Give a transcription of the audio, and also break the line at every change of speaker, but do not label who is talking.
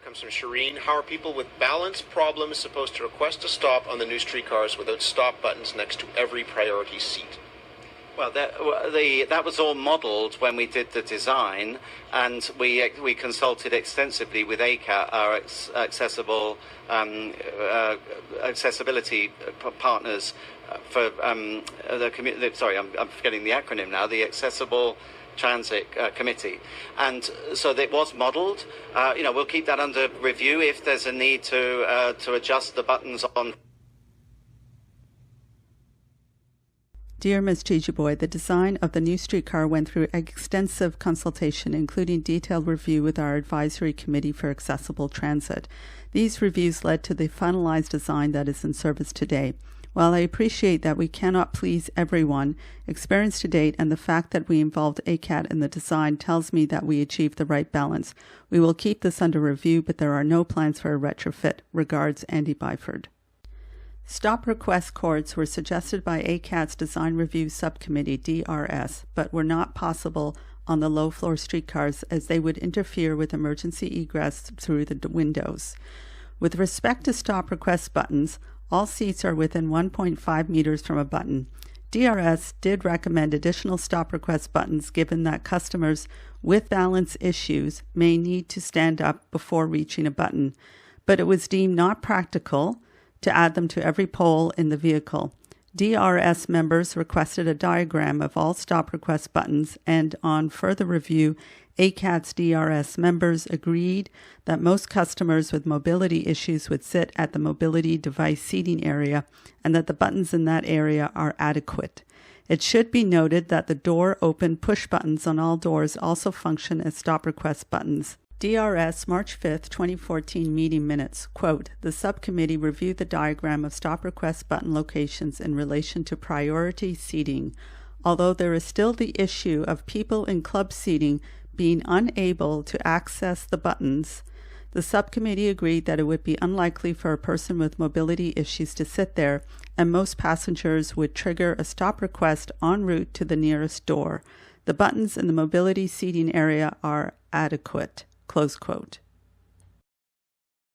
Comes from Shireen. How are people with balance problems supposed to request a stop on the new streetcars without stop buttons next to every priority seat?
Well, that was all modelled when we did the design, and we consulted extensively with ACAT, our accessibility partners for the community. Sorry, I'm forgetting the acronym now. The Accessible Transit Committee, and so it was modelled. We'll keep that under review if there's a need to adjust the buttons on.
Dear Ms. Chijiboy, the design of the new streetcar went through extensive consultation, including detailed review with our advisory committee for accessible transit. These reviews led to the finalized design that is in service today. While I appreciate that we cannot please everyone, experience to date and the fact that we involved ACAT in the design tells me that we achieved the right balance. We will keep this under review, but there are no plans for a retrofit. Regards, Andy Byford. Stop request cords were suggested by ACAT's Design Review Subcommittee, DRS, but were not possible on the low-floor streetcars as they would interfere with emergency egress through the windows. With respect to stop request buttons, all seats are within 1.5 meters from a button. DRS did recommend additional stop request buttons given that customers with balance issues may need to stand up before reaching a button, but it was deemed not practical to add them to every pole in the vehicle. DRS members requested a diagram of all stop request buttons, and on further review, ACAT's DRS members agreed that most customers with mobility issues would sit at the mobility device seating area and that the buttons in that area are adequate. It should be noted that the door open push buttons on all doors also function as stop request buttons. DRS March 5, 2014 meeting minutes, quote, the subcommittee reviewed the diagram of stop request button locations in relation to priority seating. Although there is still the issue of people in club seating being unable to access the buttons, the subcommittee agreed that it would be unlikely for a person with mobility issues to sit there, and most passengers would trigger a stop request en route to the nearest door. The buttons in the mobility seating area are adequate. Close quote.